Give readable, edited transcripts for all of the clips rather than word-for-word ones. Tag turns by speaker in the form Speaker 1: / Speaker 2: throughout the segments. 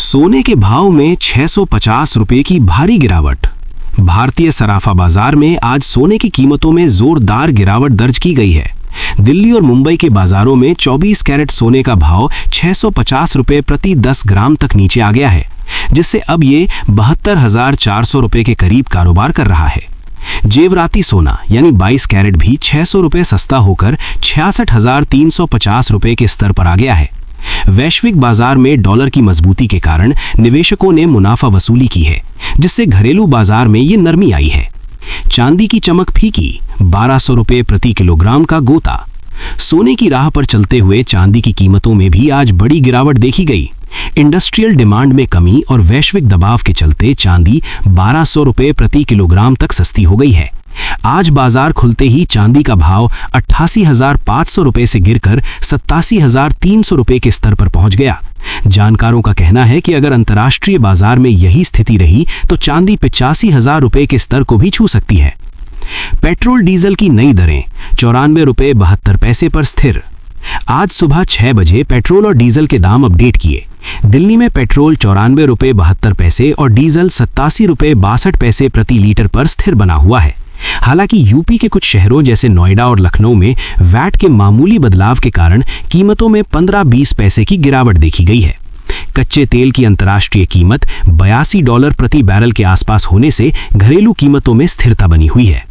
Speaker 1: सोने के भाव में 650 रुपए की भारी गिरावट। भारतीय सराफा बाजार में आज सोने की कीमतों में जोरदार गिरावट दर्ज की गई है। दिल्ली और मुंबई के बाजारों में 24 कैरेट सोने का भाव 650 रुपए प्रति 10 ग्राम तक नीचे आ गया है, जिससे अब ये 72,400 रुपए के करीब कारोबार कर रहा है। जेवराती सोना यानी 22 कैरेट भी 600 रुपए सस्ता होकर 66,350 रुपए के स्तर पर आ गया है। वैश्विक बाजार में डॉलर की मजबूती के कारण निवेशकों ने मुनाफा वसूली की है, जिससे घरेलू बाजार में ये नरमी आई है। चांदी की चमक फीकी, 1200 रुपए प्रति किलोग्राम का गोता। सोने की राह पर चलते हुए चांदी की कीमतों में भी आज बड़ी गिरावट देखी गई। इंडस्ट्रियल डिमांड में कमी और वैश्विक दबाव के चलते चांदी 1200 रुपए प्रति किलोग्राम तक सस्ती हो गई है। आज बाजार खुलते ही चांदी का भाव 88,500 रुपए से गिरकर 87,300 रुपए के स्तर पर पहुंच गया। जानकारों का कहना है कि अगर अंतर्राष्ट्रीय बाजार में यही स्थिति रही तो चांदी 85,000 रुपए के स्तर को भी छू सकती है। पेट्रोल डीजल की नई दरें 94 रुपए 72 पैसे पर स्थिर। आज सुबह 6 बजे पेट्रोल और डीजल के दाम अपडेट किए। दिल्ली में पेट्रोल 94 रुपए 72 पैसे और डीजल 87 रुपए 62 पैसे प्रति लीटर पर स्थिर बना हुआ है। हालांकि यूपी के कुछ शहरों जैसे नोएडा और लखनऊ में वैट के मामूली बदलाव के कारण कीमतों में 15-20 पैसे की गिरावट देखी गई है। कच्चे तेल की अंतर्राष्ट्रीय कीमत $82 प्रति बैरल के आसपास होने से घरेलू कीमतों में स्थिरता बनी हुई है।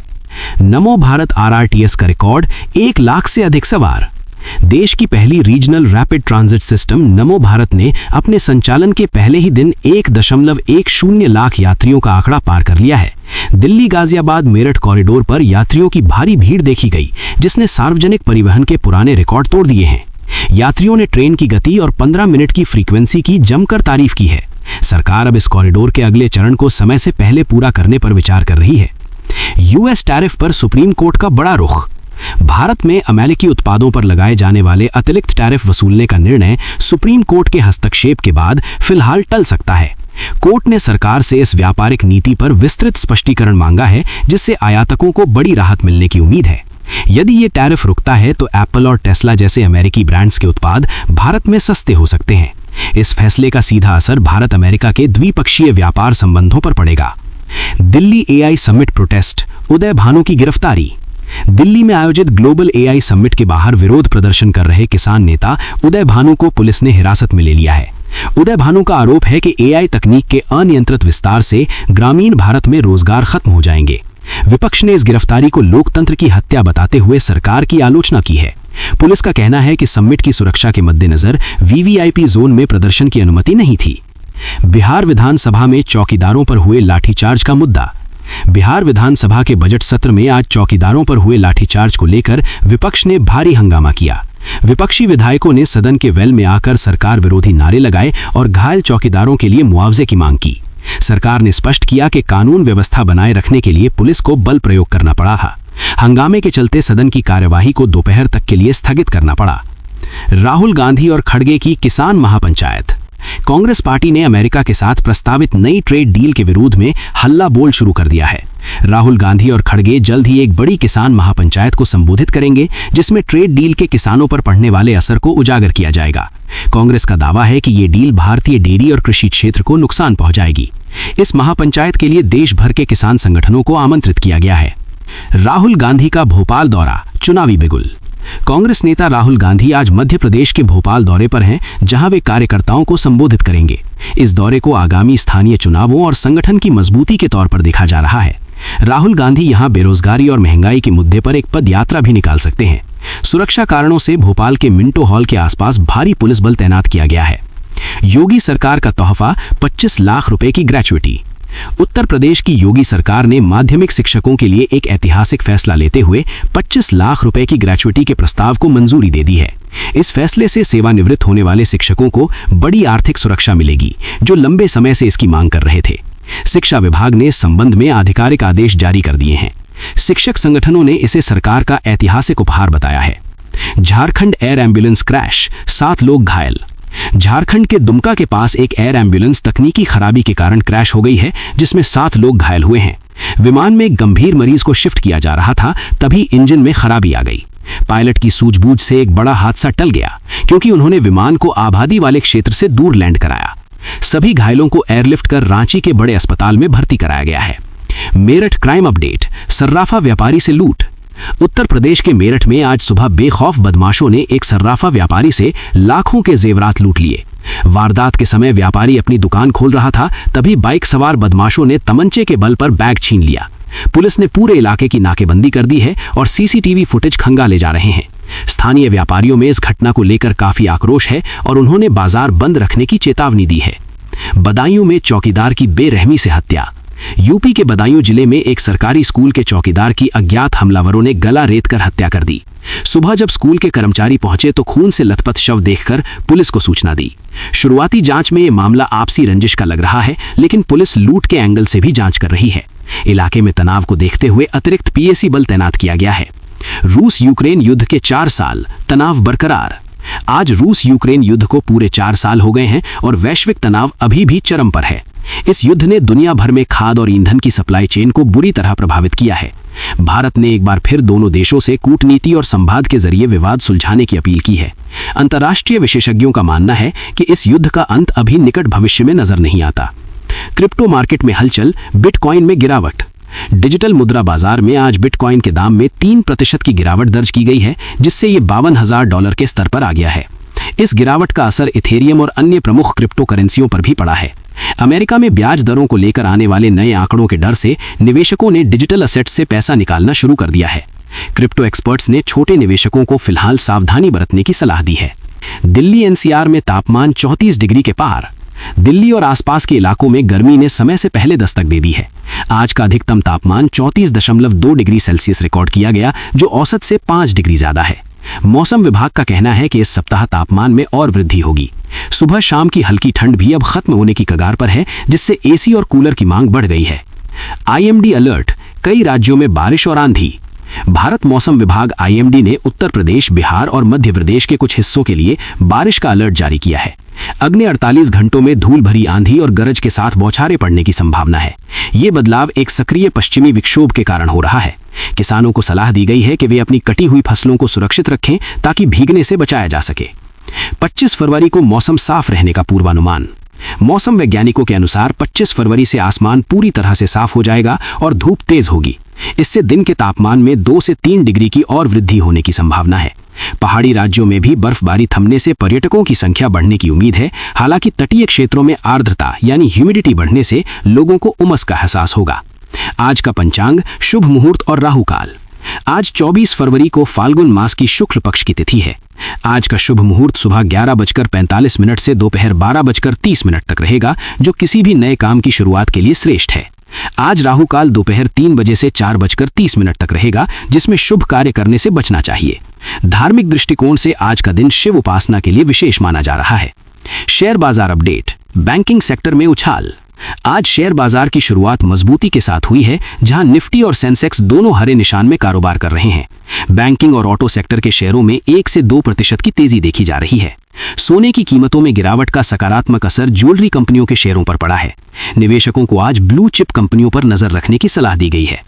Speaker 1: नमो भारत RRTS का रिकॉर्ड 1 लाख से अधिक सवार। देश की पहली रीजनल रैपिड ट्रांजिट सिस्टम नमो भारत ने अपने संचालन के पहले ही दिन 1.10 लाख यात्रियों का आंकड़ा पार कर लिया है। दिल्ली गाजियाबाद मेरठ कॉरिडोर पर यात्रियों की भारी भीड़ देखी गई, जिसने सार्वजनिक परिवहन के पुराने रिकॉर्ड तोड़ दिए हैं। यात्रियों ने ट्रेन की गति और 15 मिनट की फ्रीक्वेंसी की जमकर तारीफ की है। सरकार अब इस कॉरिडोर के अगले चरण को समय से पहले पूरा करने पर विचार कर रही है। यूएस टैरिफ पर सुप्रीम कोर्ट का बड़ा रुख। भारत में अमेरिकी उत्पादों पर लगाए जाने वाले अतिरिक्त टैरिफ वसूलने का निर्णय सुप्रीम कोर्ट के हस्तक्षेप के बाद फिलहाल टल सकता है। कोर्ट ने सरकार से इस व्यापारिक नीति पर विस्तृत स्पष्टीकरण मांगा है, जिससे आयातकों को बड़ी राहत मिलने की उम्मीद है। यदि ये टैरिफ रुकता है तो एप्पल और टेस्ला जैसे अमेरिकी ब्रांड्स के उत्पाद भारत में सस्ते हो सकते हैं। इस फैसले का सीधा असर भारत अमेरिका के द्विपक्षीय व्यापार संबंधों पर पड़ेगा। दिल्ली AI समिट प्रोटेस्ट, उदय भानु की गिरफ्तारी। दिल्ली में आयोजित ग्लोबल AI समिट के बाहर विरोध प्रदर्शन कर रहे किसान नेता उदय भानु को पुलिस ने हिरासत में ले लिया है। उदय भानु का आरोप है कि AI तकनीक के अनियंत्रित विस्तार से ग्रामीण भारत में रोजगार खत्म हो जाएंगे। विपक्ष ने इस गिरफ्तारी को लोकतंत्र की हत्या बताते हुए सरकार की आलोचना की है। पुलिस का कहना है कि समिट की सुरक्षा के मद्देनजर VVIP जोन में प्रदर्शन की अनुमति नहीं थी। बिहार विधानसभा में चौकीदारों पर हुए लाठीचार्ज का मुद्दा। बिहार विधानसभा के बजट सत्र में आज चौकीदारों पर हुए लाठीचार्ज को लेकर विपक्ष ने भारी हंगामा किया। विपक्षी विधायकों ने सदन के वेल में आकर सरकार विरोधी नारे लगाए और घायल चौकीदारों के लिए मुआवजे की मांग की। सरकार ने स्पष्ट किया कि कानून व्यवस्था बनाए रखने के लिए पुलिस को बल प्रयोग करना पड़ा था। हंगामे के चलते सदन की कार्यवाही को दोपहर तक के लिए स्थगित करना पड़ा। राहुल गांधी और खड़गे की किसान महापंचायत। कांग्रेस पार्टी ने अमेरिका के साथ प्रस्तावित नई ट्रेड डील के विरोध में हल्ला बोल शुरू कर दिया है। राहुल गांधी और खड़गे जल्द ही एक बड़ी किसान महापंचायत को संबोधित करेंगे, जिसमें ट्रेड डील के किसानों पर पड़ने वाले असर को उजागर किया जाएगा। कांग्रेस का दावा है कि ये डील भारतीय डेयरी और कृषि क्षेत्र को नुकसान पहुंचाएगी। इस महापंचायत के लिए देश भर के किसान संगठनों को आमंत्रित किया गया है। राहुल गांधी का भोपाल दौरा, चुनावी बिगुल। कांग्रेस नेता राहुल गांधी आज मध्य प्रदेश के भोपाल दौरे पर हैं, जहां वे कार्यकर्ताओं को संबोधित करेंगे। इस दौरे को आगामी स्थानीय चुनावों और संगठन की मजबूती के तौर पर देखा जा रहा है। राहुल गांधी यहां बेरोजगारी और महंगाई के मुद्दे पर एक पद यात्रा भी निकाल सकते हैं। सुरक्षा कारणों से भोपाल के मिंटो हॉल के आसपास भारी पुलिस बल तैनात किया गया है। योगी सरकार का तोहफा, 25 लाख रुपए की ग्रेच्युटी। उत्तर प्रदेश की योगी सरकार ने माध्यमिक शिक्षकों के लिए एक ऐतिहासिक फैसला लेते हुए 25 लाख रुपए की ग्रेच्युटी के प्रस्ताव को मंजूरी दे दी है। इस फैसले से सेवानिवृत्त होने वाले शिक्षकों को बड़ी आर्थिक सुरक्षा मिलेगी, जो लंबे समय से इसकी मांग कर रहे थे। शिक्षा विभाग ने इस संबंध में आधिकारिक आदेश जारी कर दिए हैं। शिक्षक संगठनों ने इसे सरकार का ऐतिहासिक उपहार बताया है। झारखंड एयर एम्बुलेंस क्रैश, 7 लोग घायल। झारखंड के दुमका के पास एक एयर एम्बुलेंस तकनीकी खराबी के कारण क्रैश हो गई है, जिसमें 7 लोग घायल हुए हैं। विमान में गंभीर मरीज को शिफ्ट किया जा रहा था, तभी इंजन में खराबी आ गई। पायलट की सूझबूझ से एक बड़ा हादसा टल गया, क्योंकि उन्होंने विमान को आबादी वाले क्षेत्र से दूर लैंड कराया। सभी घायलों को एयरलिफ्ट कर रांची के बड़े अस्पताल में भर्ती कराया गया है। मेरठ क्राइम अपडेट, सर्राफा व्यापारी से लूट। उत्तर प्रदेश के मेरठ में आज सुबह बेखौफ बदमाशों ने एक सर्राफा व्यापारी से लाखों के जेवरात लूट लिए। वारदात के समय व्यापारी अपनी दुकान खोल रहा था, तभी बाइक सवार बदमाशों ने तमंचे के बल पर बैग छीन लिया। पुलिस ने पूरे इलाके की नाकेबंदी कर दी है और सीसीटीवी फुटेज खंगाले जा रहे हैं। स्थानीय व्यापारियों में इस घटना को लेकर काफी आक्रोश है और उन्होंने बाजार बंद रखने की चेतावनी दी है। बदायूं में चौकीदार की बेरहमी से हत्या। यूपी के बदायूं जिले में एक सरकारी स्कूल के चौकीदार की अज्ञात हमलावरों ने गला रेतकर हत्या कर दी। सुबह जब स्कूल के कर्मचारी पहुंचे तो खून से लथपथ शव देखकर पुलिस को सूचना दी। शुरुआती जांच में ये मामला आपसी रंजिश का लग रहा है, लेकिन पुलिस लूट के एंगल से भी जांच कर रही है। इलाके में तनाव को देखते हुए अतिरिक्त पीएसी बल तैनात किया गया है। रूस यूक्रेन युद्ध के 4 साल, तनाव बरकरार। आज रूस यूक्रेन युद्ध को पूरे 4 साल हो गए हैं और वैश्विक तनाव अभी भी चरम पर है। इस युद्ध ने दुनिया भर में खाद और ईंधन की सप्लाई चेन को बुरी तरह प्रभावित किया है। भारत ने एक बार फिर दोनों देशों से कूटनीति और संवाद के जरिए विवाद सुलझाने की अपील की है। अंतर्राष्ट्रीय विशेषज्ञों का मानना है कि इस युद्ध का अंत अभी निकट भविष्य में नजर नहीं आता। क्रिप्टो मार्केट में हलचल, बिटकॉइन में गिरावट। डिजिटल मुद्रा बाजार में आज बिटकॉइन के दाम में 3% की गिरावट दर्ज की गई है, जिससे ये $52,000 के स्तर पर आ गया है। इस गिरावट का असर इथेरियम और अन्य प्रमुख क्रिप्टो करेंसियों पर भी पड़ा है। अमेरिका में ब्याज दरों को लेकर आने वाले नए आंकड़ों के डर से निवेशकों ने डिजिटल असेट्स से पैसा निकालना शुरू कर दिया है। क्रिप्टो एक्सपर्ट्स ने छोटे निवेशकों को फिलहाल सावधानी बरतने की सलाह दी है। दिल्ली एनसीआर में तापमान 34 डिग्री के पार। दिल्ली और आसपास के इलाकों में गर्मी ने समय से पहले दस्तक दे दी है। आज का अधिकतम तापमान 34.2 डिग्री सेल्सियस रिकॉर्ड किया गया, जो औसत से 5 डिग्री ज्यादा है। मौसम विभाग का कहना है कि इस सप्ताह तापमान में और वृद्धि होगी। सुबह शाम की हल्की ठंड भी अब खत्म होने की कगार पर है, जिससे एसी और कूलर की मांग बढ़ गई है। आईएमडी अलर्ट, कई राज्यों में बारिश और आंधी। भारत मौसम विभाग आईएमडी ने उत्तर प्रदेश, बिहार और मध्य प्रदेश के कुछ हिस्सों के लिए बारिश का अलर्ट जारी किया है। अगले 48 घंटों में धूल भरी आंधी और गरज के साथ बौछारें पड़ने की संभावना है। ये बदलाव एक सक्रिय पश्चिमी विक्षोभ के कारण हो रहा है। किसानों को सलाह दी गई है कि वे अपनी कटी हुई फसलों को सुरक्षित रखें ताकि भीगने से बचाया जा सके। 25 फरवरी को मौसम साफ रहने का पूर्वानुमान। मौसम वैज्ञानिकों के अनुसार 25 फरवरी से आसमान पूरी तरह से साफ हो जाएगा और धूप तेज होगी। इससे दिन के तापमान में 2 से 3 डिग्री की और वृद्धि होने की संभावना है। पहाड़ी राज्यों में भी बर्फबारी थमने से पर्यटकों की संख्या बढ़ने की उम्मीद है। हालांकि तटीय क्षेत्रों में आर्द्रता यानी ह्यूमिडिटी बढ़ने से लोगों को उमस का एहसास होगा। आज का पंचांग, शुभ मुहूर्त और राहुकाल। आज 24 फरवरी को फाल्गुन मास की शुक्ल पक्ष की तिथि है। आज का शुभ मुहूर्त सुबह 11:45 से दोपहर 12:30 तक रहेगा, जो किसी भी नए काम की शुरुआत के लिए श्रेष्ठ है। आज राहुकाल दोपहर 3 बजे से 4:30 तक रहेगा, जिसमें शुभ कार्य करने से बचना चाहिए। धार्मिक दृष्टिकोण से आज का दिन शिव उपासना के लिए विशेष माना जा रहा है। शेयर बाजार अपडेट, बैंकिंग सेक्टर में उछाल। आज शेयर बाजार की शुरुआत मजबूती के साथ हुई है, जहां निफ्टी और सेंसेक्स दोनों हरे निशान में कारोबार कर रहे हैं। बैंकिंग और ऑटो सेक्टर के शेयरों में 1 से 2% की तेजी देखी जा रही है। सोने की कीमतों में गिरावट का सकारात्मक असर ज्वेलरी कंपनियों के शेयरों पर पड़ा है। निवेशकों को आज ब्लू चिप कंपनियों पर नजर रखने की सलाह दी गई है।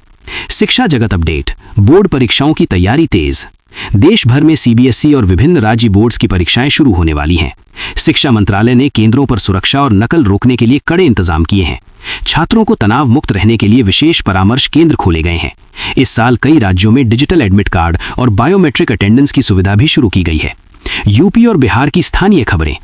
Speaker 1: शिक्षा जगत अपडेट, बोर्ड परीक्षाओं की तैयारी तेज। देश भर में सीबीएसई और विभिन्न राज्य बोर्ड्स की परीक्षाएं शुरू होने वाली हैं। शिक्षा मंत्रालय ने केंद्रों पर सुरक्षा और नकल रोकने के लिए कड़े इंतजाम किए हैं। छात्रों को तनाव मुक्त रहने के लिए विशेष परामर्श केंद्र खोले गए हैं। इस साल कई राज्यों में डिजिटल एडमिट कार्ड और बायोमेट्रिक अटेंडेंस की सुविधा भी शुरू की गई है। यूपी और बिहार की स्थानीय खबरें।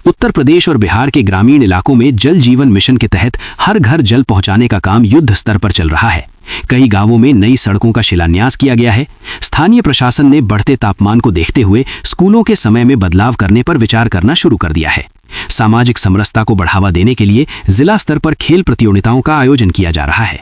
Speaker 1: उत्तर प्रदेश और बिहार के ग्रामीण इलाकों में जल जीवन मिशन के तहत हर घर जल पहुंचाने का काम युद्ध स्तर पर चल रहा है। कई गांवों में नई सड़कों का शिलान्यास किया गया है। स्थानीय प्रशासन ने बढ़ते तापमान को देखते हुए स्कूलों के समय में बदलाव करने पर विचार करना शुरू कर दिया है। सामाजिक समरसता को बढ़ावा देने के लिए जिला स्तर पर खेल प्रतियोगिताओं का आयोजन किया जा रहा है।